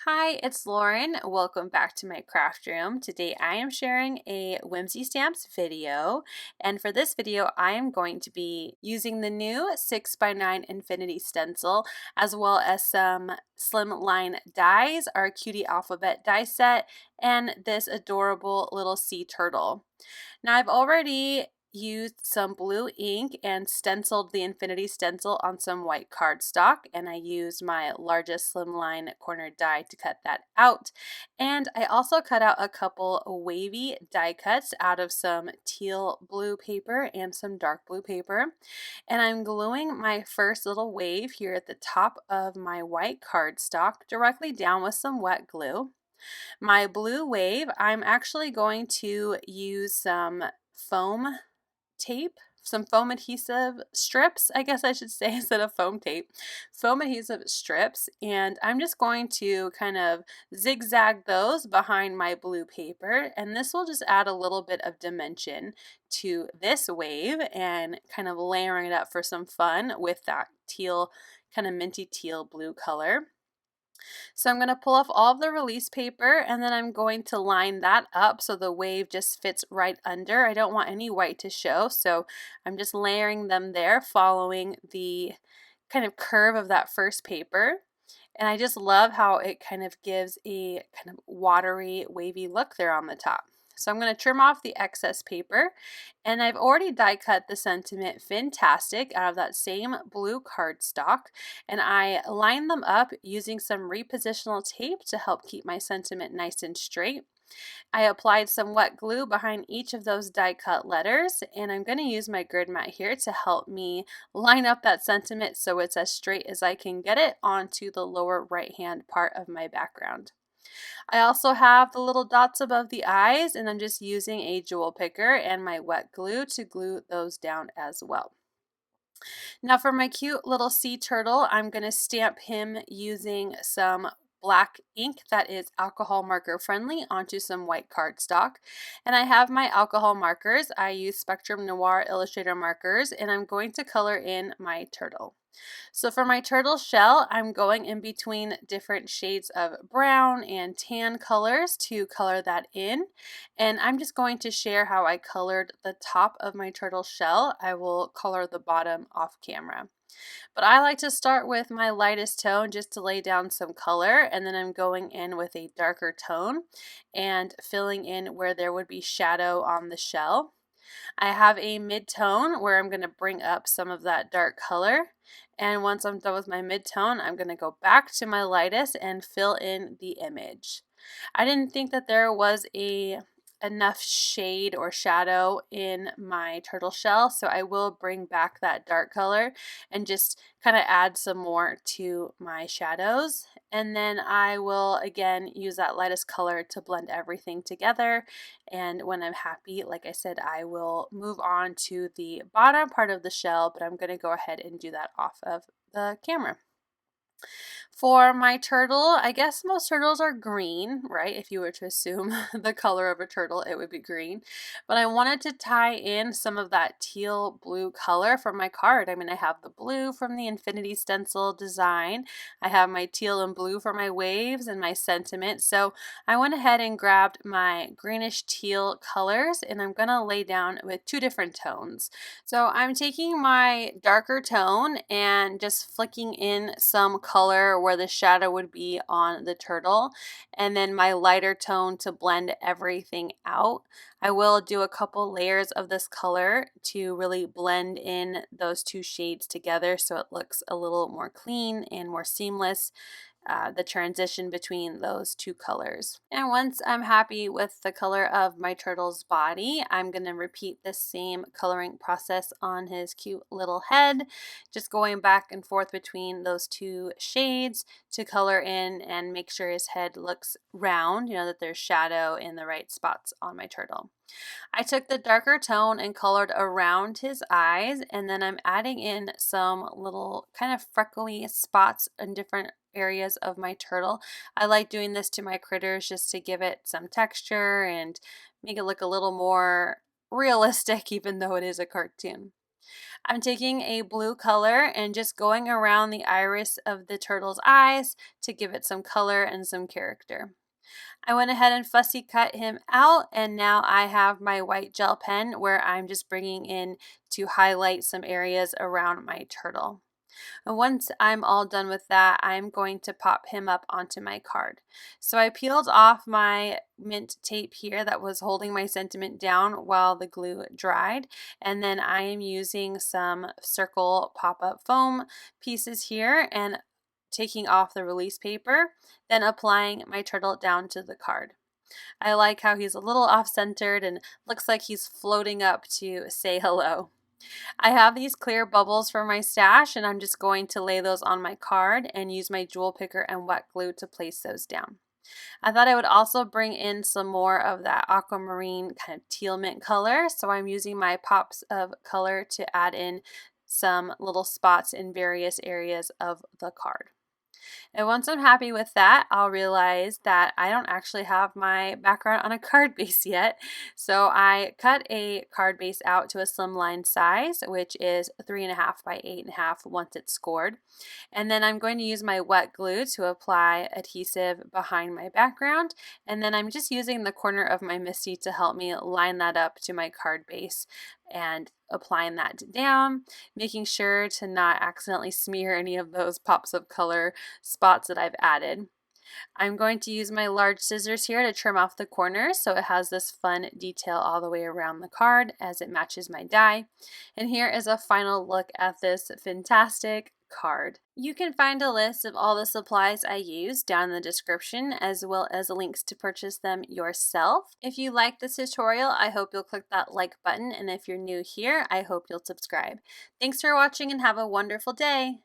Hi, it's Lauren. Welcome back to my craft room. Today I am sharing a Whimsy Stamps video, and for this video I am going to be using the new 6x9 Infinity Stencil as well as some Slimline dies, our Cutie alphabet die set, and this adorable little sea turtle. Now I've already used some blue ink and stenciled the Infinity Stencil on some white cardstock, and I used my largest slimline corner die to cut that out. And I also cut out a couple wavy die cuts out of some teal blue paper and some dark blue paper. And I'm gluing my first little wave here at the top of my white cardstock directly down with some wet glue. My blue wave, I'm actually going to use some foam tape, some foam adhesive strips, I guess I should say, instead of foam tape, foam adhesive strips, and I'm just going to kind of zigzag those behind my blue paper, and this will just add a little bit of dimension to this wave and kind of layering it up for some fun with that teal, kind of minty teal blue color. So I'm going to pull off all of the release paper, and then I'm going to line that up so the wave just fits right under. I don't want any white to show, so I'm just layering them there following the kind of curve of that first paper. And I just love how it kind of gives a kind of watery, wavy look there on the top. So I'm going to trim off the excess paper, and I've already die cut the sentiment Fintastic out of that same blue cardstock, and I line them up using some repositional tape to help keep my sentiment nice and straight. I applied some wet glue behind each of those die cut letters, and I'm going to use my grid mat here to help me line up that sentiment so it's as straight as I can get it onto the lower right hand part of my background. I also have the little dots above the eyes, and I'm just using a jewel picker and my wet glue to glue those down as well. Now for my cute little sea turtle, I'm going to stamp him using some black ink that is alcohol marker friendly onto some white cardstock. And I have my alcohol markers. I use Spectrum Noir Illustrator markers, and I'm going to color in my turtle. So for my turtle shell, I'm going in between different shades of brown and tan colors to color that in. And I'm just going to share how I colored the top of my turtle shell. I will color the bottom off camera. But I like to start with my lightest tone just to lay down some color, and then I'm going in with a darker tone and filling in where there would be shadow on the shell. I have a mid-tone where I'm going to bring up some of that dark color, and once I'm done with my mid-tone, I'm going to go back to my lightest and fill in the image. I didn't think that there was enough shade or shadow in my turtle shell, so I will bring back that dark color and just kind of add some more to my shadows, and then I will again use that lightest color to blend everything together. And when I'm happy, like I said, I will move on to the bottom part of the shell, but I'm going to go ahead and do that off of the camera. For my turtle, I guess most turtles are green, right? If you were to assume the color of a turtle, it would be green. But I wanted to tie in some of that teal blue color from my card. I mean, I have the blue from the Infinity Stencil design. I have my teal and blue for my waves and my sentiment. So I went ahead and grabbed my greenish teal colors, and I'm going to lay down with two different tones. So I'm taking my darker tone and just flicking in some color where the shadow would be on the turtle, and then my lighter tone to blend everything out. I will do a couple layers of this color to really blend in those two shades together so it looks a little more clean and more seamless. The transition between those two colors. And once I'm happy with the color of my turtle's body, I'm going to repeat the same coloring process on his cute little head, just going back and forth between those two shades to color in and make sure his head looks round, that there's shadow in the right spots on my turtle. I took the darker tone and colored around his eyes, and then I'm adding in some little kind of freckly spots in different areas of my turtle. I like doing this to my critters just to give it some texture and make it look a little more realistic even though it is a cartoon. I'm taking a blue color and just going around the iris of the turtle's eyes to give it some color and some character. I went ahead and fussy cut him out, and now I have my white gel pen where I'm just bringing in to highlight some areas around my turtle. And once I'm all done with that, I'm going to pop him up onto my card. So I peeled off my mint tape here that was holding my sentiment down while the glue dried. And then I am using some circle pop-up foam pieces here and taking off the release paper, then applying my turtle down to the card. I like how he's a little off-centered and looks like he's floating up to say hello. I have these clear bubbles for my stash, and I'm just going to lay those on my card and use my jewel picker and wet glue to place those down. I thought I would also bring in some more of that aquamarine kind of teal mint color, so I'm using my pops of color to add in some little spots in various areas of the card. And once I'm happy with that, I'll realize that I don't actually have my background on a card base yet. So I cut a card base out to a slimline size, which is 3.5 by 8.5 once it's scored. And then I'm going to use my wet glue to apply adhesive behind my background. And then I'm just using the corner of my MISTI to help me line that up to my card base and applying that down, making sure to not accidentally smear any of those pops of color spots that I've added. I'm going to use my large scissors here to trim off the corners so it has this fun detail all the way around the card as it matches my die. And here is a final look at this fantastic card. You can find a list of all the supplies I use down in the description, as well as links to purchase them yourself. If you like this tutorial, I hope you'll click that like button, and if you're new here, I hope you'll subscribe. Thanks for watching and have a wonderful day!